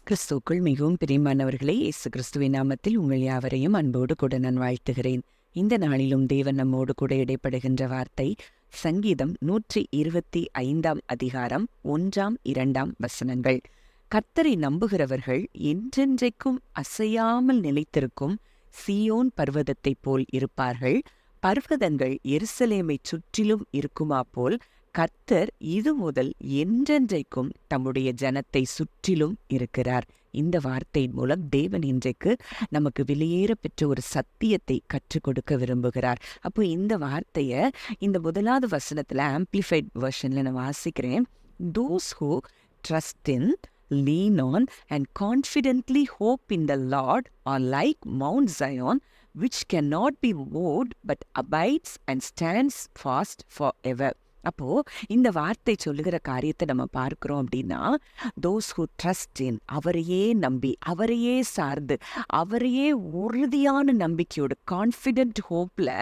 கிறிஸ்துவுக்குள் மிகவும் பிரியமானவர்களே, இயேசு கிறிஸ்துவின் நாமத்தில் உங்கள் யாவரையும் அன்போடு கூட நான் வாழ்த்துகிறேன். இந்த நாளிலும் தேவன் நம்மோடு கூட இடைப்படுகின்ற வார்த்தை சங்கீதம் 125 அதிகாரம் 1, 2 கர்த்தரை நம்புகிறவர்கள் என்றென்றைக்கும் அசையாமல் நிலைத்திருக்கும் சீயோன் பர்வதத்தைப் போல் இருப்பார்கள். பர்வதங்கள் எருசலேமைச் சுற்றிலும் இருக்குமா போல் கர்த்தர் இது முதல் என்றென்றைக்கும் தம்முடைய ஜனத்தை சுற்றிலும் இருக்கிறார். இந்த வார்த்தையின் மூலம் தேவன் இன்றைக்கு நமக்கு வெளியேற பெற்ற ஒரு சத்தியத்தை கற்றுக் கொடுக்க விரும்புகிறார். அப்போ இந்த வார்த்தையை இந்த முதலாவது வசனத்துல ஆம்பிளிஃபைட் வெர்ஷன்ல நான் வாசிக்கிறேன். Those who trust in, lean on and confidently hope in the Lord are like Mount Zion, which cannot be moved but abides and stands fast forever. அப்போ இந்த வார்த்தை சொல்லுகிற காரியத்தை நம்ம பார்க்கிறோம் அப்படின்னா, தோஸ் ஹூ ட்ரஸ்ட் இன், அவரையே நம்பி, அவரையே சார்ந்து, அவரையே உறுதியான நம்பிக்கையோடு, கான்ஃபிடென்ட் ஹோப்ல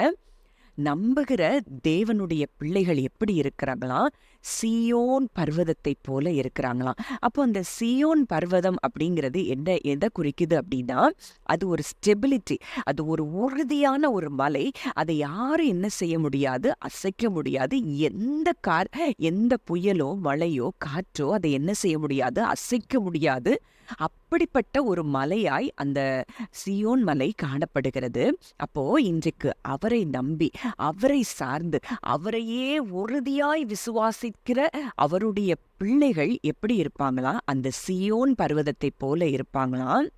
நம்புகிற தேவனுடைய பிள்ளைகள் எப்படி இருக்கிறாங்களாம்? சீயோன் பர்வதத்தை போல இருக்கிறாங்களாம். அப்போ அந்த சீயோன் பர்வதம் அப்படிங்கிறது எதை குறிக்குது அப்படின்னா, அது ஒரு ஸ்டெபிலிட்டி, அது ஒரு உறுதியான ஒரு மலை. அதை யாரும் என்ன செய்ய முடியாது, அசைக்க முடியாது. எந்த புயலோ மழையோ காற்றோ அதை என்ன செய்ய முடியாது, அசைக்க முடியாது. அப்படிப்பட்ட ஒரு மலையாய் அந்த சீயோன் மலை காணப்படுகிறது. அப்போ இன்றைக்கு அவரை நம்பி, அவரை சார்ந்து, அவரையே உறுதியாய் விசுவாசிக்கிற அவருடைய பிள்ளைகள் எப்படி இருப்பாங்களாம்? அந்த சீயோன் பர்வதத்தை போல இருப்பாங்களாம்.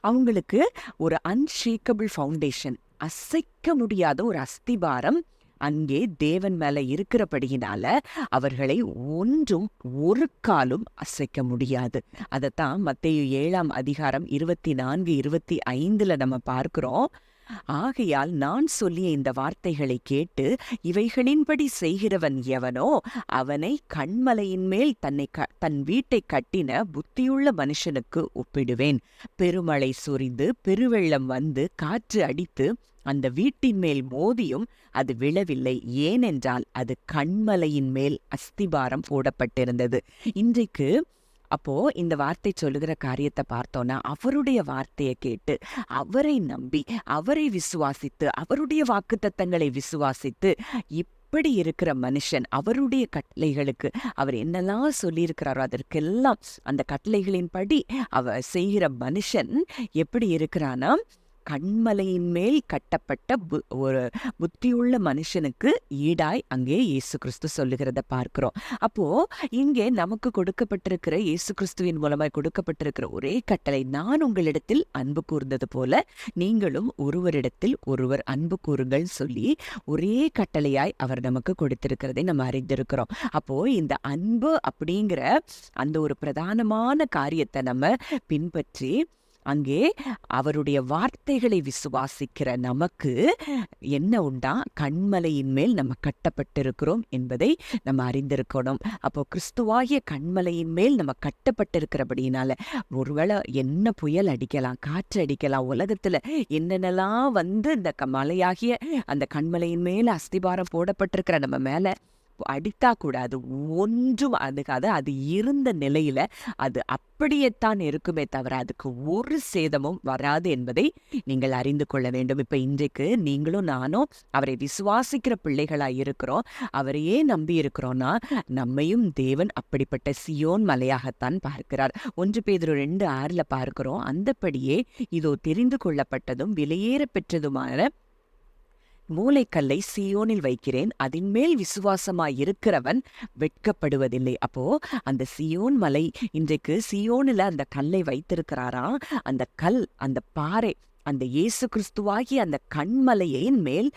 அவங்களுக்கு ஒரு அன்ஷேக்கபிள் ஃபவுண்டேஷன், அசைக்க முடியாத ஒரு அஸ்திபாரம் அங்கே தேவன் மேல இருக்கிறபடியினால அவர்களை ஒன்றும் ஒரு காலும் அசைக்க முடியாது. அதைத்தான் மத்தேயு 7 அதிகாரம் 24, 25 நம்ம பார்க்கிறோம். ஆகையால் நான் சொல்லிய இந்த வார்த்தைகளை கேட்டு இவைகளின்படி செய்கிறவன் எவனோ அவனை கண்மலையின் மேல் தன் வீட்டை கட்டின புத்தியுள்ள மனுஷனுக்கு ஒப்பிடுவேன். பெருமழை சொரிந்து பெருவெள்ளம் வந்து காற்று அடித்து அந்த வீட்டின் மேல் மோதியும் அது விழவில்லை, ஏனென்றால் அது கண்மலையின் மேல் அஸ்திபாரம் போடப்பட்டிருந்தது. இன்றைக்கு அப்போ இந்த வார்த்தை சொல்லுகிற காரியத்தை பார்த்தோன்னா, அவருடைய வார்த்தையை கேட்டு, அவரை நம்பி, அவரை விசுவாசித்து, அவருடைய வாக்குத்தத்தங்களை விசுவாசித்து இப்படி இருக்கிற மனுஷன், அவருடைய கட்டளைகளுக்கு அவர் என்னெல்லாம் சொல்லியிருக்கிறாரோ அதற்கெல்லாம் அந்த கட்டளைகளின்படி அவர் செய்கிற மனுஷன் எப்படி இருக்கிறானா, கண்மலையின் மேல் கட்டப்பட்ட ஒரு புத்தியுள்ள மனுஷனுக்கு ஈடாய் அங்கே இயேசு கிறிஸ்து சொல்லுகிறத பார்க்கிறோம். அப்போ இங்கே நமக்கு கொடுக்கப்பட்டிருக்கிற, இயேசு கிறிஸ்துவின் மூலமாய் கொடுக்கப்பட்டிருக்கிற ஒரே கட்டளை, நான் உங்களிடத்தில் அன்பு கூர்ந்தது போல நீங்களும் ஒருவரிடத்தில் ஒருவர் அன்பு கூறுங்கள் சொல்லி ஒரே கட்டளையாய் அவர் நமக்கு கொடுத்திருக்கிறதை நம்ம அறிந்திருக்கிறோம். அப்போ இந்த அன்பு அப்படிங்கிற அந்த ஒரு பிரதானமான காரியத்தை நம்ம பின்பற்றி அங்கே அவருடைய வார்த்தைகளை விசுவாசிக்கிற நமக்கு என்ன உண்டா? கண்மலையின் மேல் நம்ம கட்டப்பட்டிருக்கிறோம் என்பதை நம்ம அறிந்திருக்கணும். அப்போ கிறிஸ்துவாகிய கண்மலையின் மேல் நம்ம கட்டப்பட்டிருக்கிறபடினால ஒருவேளை என்ன புயல் அடிக்கலாம், காற்று அடிக்கலாம், உலகத்துல என்னென்னலாம் வந்து இந்த மலையாகிய அந்த கண்மலையின் மேல அஸ்திபாரம் போடப்பட்டிருக்கிற நம்ம மேல அடித்தா கூட அது ஒன்றும் அதுக்காக, அது இருந்த நிலையில அது அப்படியேத்தான் இருக்குமே தவிர அதுக்கு ஒரு சேதமும் வராது என்பதை நீங்கள் அறிந்து கொள்ள வேண்டும். இப்ப இன்றைக்கு நீங்களும் நானும் அவரை விசுவாசிக்கிற பிள்ளைகளாய் இருக்கிறோம். அவரையே நம்பி இருக்கிறோம்னா நம்மையும் தேவன் அப்படிப்பட்ட சியோன் மலையாகத்தான் பார்க்கிறார். 1 பேதுரு 2:6 பார்க்கிறோம். அந்தபடியே இதோ தெரிந்து கொள்ளப்பட்டதும் விலையேற பெற்றதுமான மூலைக்கல்லை சீயோனில் வைக்கிறேன், அதன் மேல் விசுவாசமாய் இருக்கிறவன் வெட்கப்படுவதில்லை. அப்போ அந்த சீயோன் மலை, இன்றைக்கு சீயோனில் அந்த கல்லை வைத்திருக்கிறாரா. அந்த கல், அந்த பாறை, அந்த இயேசு கிறிஸ்துவாகி அந்த கண்மலையின் மேல்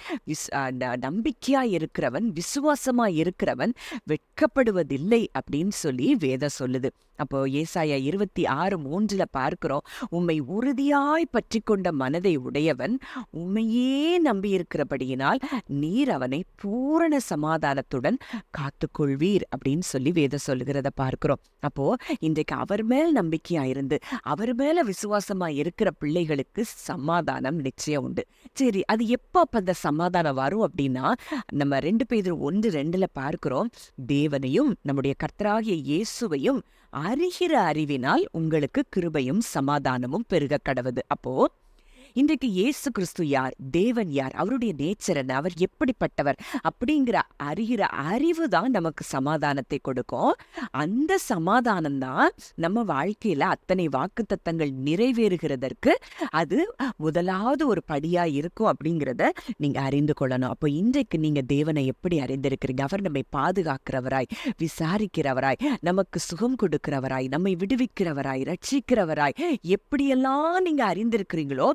நம்பிக்கையாய் இருக்கிறவன், விசுவாசமாய் இருக்கிறவன் வெட்கப்படுவதில்லை அப்படின்னு சொல்லி வேதம் சொல்லுது. அப்போ ஏசாயா 26:3 பார்க்கிறோம், உம்மை உறுதியாய் பற்றி கொண்ட மனதை உடையவன் உம்மையே நம்பி இருக்கிறபடியினால் நீர் அவனை பூரண சமாதானத்துடன் காத்துக்கொள்வீர் அப்படின்னு சொல்லி வேதம் சொல்லுகிறத பார்க்கிறோம். அப்போ இன்றைக்கு அவர் மேல் நம்பிக்கையாயிருந்து அவர் மேல விசுவாசமாய் இருக்கிற பிள்ளைகளுக்கு சமாதானம் நிச்சயம் உண்டு. சரி, அது எப்போ அப்ப அந்த சமாதானம் வரும் அப்படின்னா, நம்ம 2 பேதுரு 1:2 பார்க்கிறோம், தேவனையும் நம்முடைய கர்த்தராகிய இயேசுவையும் அறிகிற அறிவினால் உங்களுக்கு கிருபையும் சமாதானமும் பெருக கடவது. அப்போ இன்றைக்கு இயேசு கிறிஸ்து யார், தேவன் யார், அவருடைய நேச்சர் என்ன, அவர் எப்படிப்பட்டவர் அப்படிங்கிற அறிகிற அறிவு தான் நமக்கு சமாதானத்தை கொடுக்கும். அந்த சமாதானம் தான் நம்ம வாழ்க்கையில அத்தனை வாக்குத்தத்தங்கள் நிறைவேறுகிறதற்கு அது முதலாவது ஒரு படியா இருக்கும் அப்படிங்கிறத நீங்க அறிந்து கொள்ளணும். அப்போ இன்றைக்கு நீங்க தேவனை எப்படி அறிந்திருக்கிறீங்க? அவர் நம்மை பாதுகாக்கிறவராய், விசாரிக்கிறவராய், நமக்கு சுகம் கொடுக்கிறவராய், நம்மை விடுவிக்கிறவராய், ரட்சிக்கிறவராய் எப்படியெல்லாம் நீங்க அறிந்திருக்கிறீங்களோ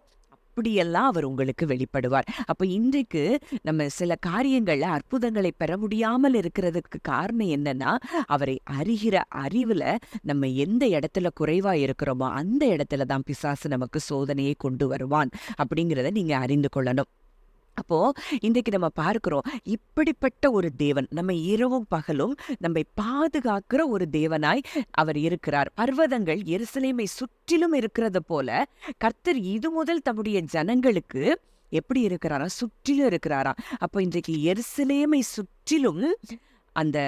அப்படியெல்லாம் அவர் உங்களுக்கு வெளிப்படுவார். அப்ப இன்றைக்கு நம்ம சில காரியங்கள்ல அற்புதங்களை பெற முடியாமல் இருக்கிறதுக்கு காரணம் என்னன்னா, அவரை அறிகிற அறிவுல நம்ம எந்த இடத்துல குறைவா இருக்கிறோமோ அந்த இடத்துல தான் பிசாசு நமக்கு சோதனையை கொண்டு வருவான் அப்படிங்கிறத நீங்க அறிந்து கொள்ளணும். அப்போ இன்றைக்கு நம்ம பார்க்கிறோம், இப்படிப்பட்ட ஒரு தேவன் நம்ம இரவும் பகலும் நம்மை பாதுகாக்கிற ஒரு தேவனாய் அவர் இருக்கிறார். பர்வதங்கள் எருசலேமை சுற்றிலும் இருக்கிறது போல கர்த்தர் இது முதல் தம்முடைய ஜனங்களுக்கு எப்படி இருக்கிறாரா, சுற்றிலும் இருக்கிறாரா. அப்போ இன்றைக்கு எருசலேமை சுற்றிலும் அந்த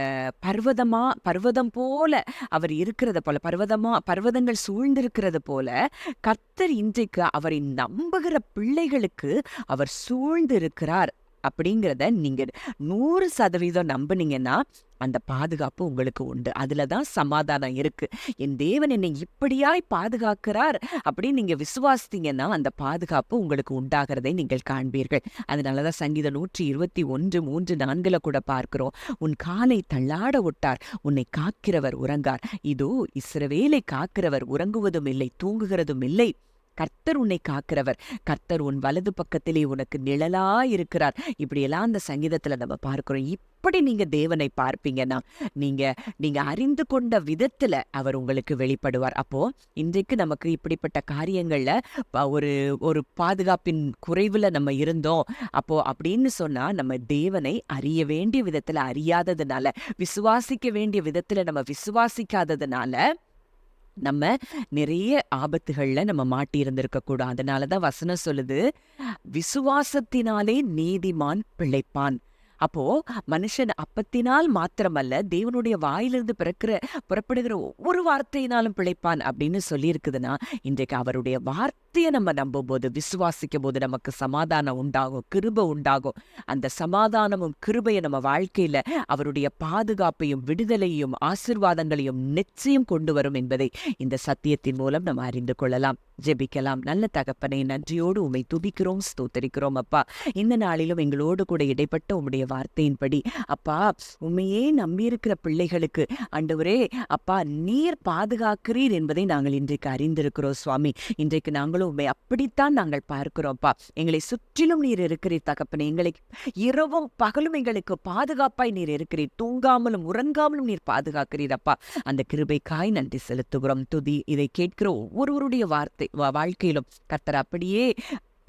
பர்வதம் போல அவர் இருக்கிறது போல, பர்வதங்கள் சூழ்ந்திருக்கிறது போல கர்த்தர் இன்றைக்கு அவரை நம்புகிற பிள்ளைகளுக்கு அவர் சூழ்ந்திருக்கிறார் அப்படிங்கிறத நீங்க 100% நம்புனீங்கன்னா அந்த பாதுகாப்பு உங்களுக்கு உண்டு. அதுலதான் சமாதானம் இருக்கு. என் தேவன் என்னை இப்படியாய் பாதுகாக்கிறார் அப்படின்னு நீங்க விசுவாசித்தீங்கன்னா அந்த பாதுகாப்பு உங்களுக்கு உண்டாகிறதை நீங்கள் காண்பீர்கள். அதனாலதான் சங்கீதம் 121:3-4 கூட பார்க்கிறோம், உன் காலை தள்ளாட விட்டார், உன்னை காக்கிறவர் உறங்கார். இதோ இஸ்ரவேலை காக்கிறவர் உறங்குவதும் இல்லை, தூங்குகிறதும் இல்லை. கர்த்தர் உன்னை காக்கிறவர், கர்த்தர் உன் வலது பக்கத்திலே உனக்கு நிழலா இருக்கிறார். இப்படியெல்லாம் அந்த சங்கீதத்துல நம்ம பார்க்கிறோம். இப்படி நீங்க தேவனை பார்ப்பீங்கன்னா நீங்க அறிந்து கொண்ட விதத்துல அவர் உங்களுக்கு வெளிப்படுவார். அப்போ இன்றைக்கு நமக்கு இப்படிப்பட்ட காரியங்கள்ல ஒரு பாதுகாப்பின் குறைவுல நம்ம இருந்தோம் அப்போ அப்படின்னு சொன்னா, நம்ம தேவனை அறிய வேண்டிய விதத்துல அறியாததுனால, விசுவாசிக்க வேண்டிய விதத்துல நம்ம விசுவாசிக்காததுனால நம்ம நிறைய ஆபத்துகள்ல நம்ம மாட்டி இருந்திருக்க கூடாது. அதனாலதான் வசனம் சொல்லுது, விசுவாசத்தினாலே நீதிமான் பிழைப்பான். அப்போ மனுஷன் அப்பத்தினால் மாத்திரமல்ல, தேவனுடைய வாயிலிருந்து புறப்படுகிற ஒவ்வொரு வார்த்தையினாலும் பிழைப்பான் அப்படின்னு சொல்லி இருக்குதுன்னா, இன்றைக்கு அவருடைய வார்த்தையை நம்ம நம்பும் போது, விசுவாசிக்கும் போது நமக்கு சமாதானம் உண்டாகும், கிருபை உண்டாகும். அந்த சமாதானமும் கிருபையை நம்ம வாழ்க்கையில அவருடைய பாதுகாப்பையும் விடுதலையும் ஆசீர்வாதங்களையும் நிச்சயம் கொண்டு வரும் என்பதை இந்த சத்தியத்தின் மூலம் நம்ம அறிந்து கொள்ளலாம். ஜெபிக்கலாம். நல்ல தகப்பனை, நன்றியோடு உம்மை துதிக்கிறோம், ஸ்தோத்தரிக்கிறோம். அப்பா, இந்த நாளிலும் எங்களோடு கூட இடைப்பட்ட உம்முடைய வார்த்தையின்படி அப்பா, உண்மையே நம்பியிருக்கிற பிள்ளைகளுக்கு ஆண்டவரே அப்பா, நீர் பாதுகாக்கிறீர் என்பதை நாங்கள் இன்றைக்கு அறிந்திருக்கிறோம் சுவாமி. இன்றைக்கு நாங்களும் உண்மை அப்படித்தான் நாங்கள் பார்க்கிறோம்ப்பா. எங்களை சுற்றிலும் நீர் இருக்கிறீர் தகப்பனே. எங்களை இரவும் பகலும் எங்களுக்கு பாதுகாப்பாய் நீர் இருக்கிறீர். தூங்காமலும் உறங்காமலும் நீர் பாதுகாக்கிறீர் அப்பா. அந்த கிருபைக்காய் நன்றி செலுத்துகிறோம். துதி இதை கேட்கிற ஒவ்வொருவருடைய வாழ்க்கையிலும் கர்த்தர் அப்படியே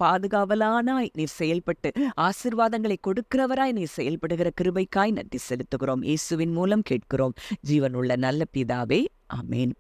பாதுகாவலானாய் நீர் செயல்பட்டு ஆசீர்வாதங்களை கொடுக்கிறவராய் நீர் செயல்படுகிற கிருபைக்காய் நன்றி செலுத்துகிறோம். இயேசுவின் மூலம் கேட்கிறோம், ஜீவனுள்ள நல்ல பிதாவே, ஆமேன்.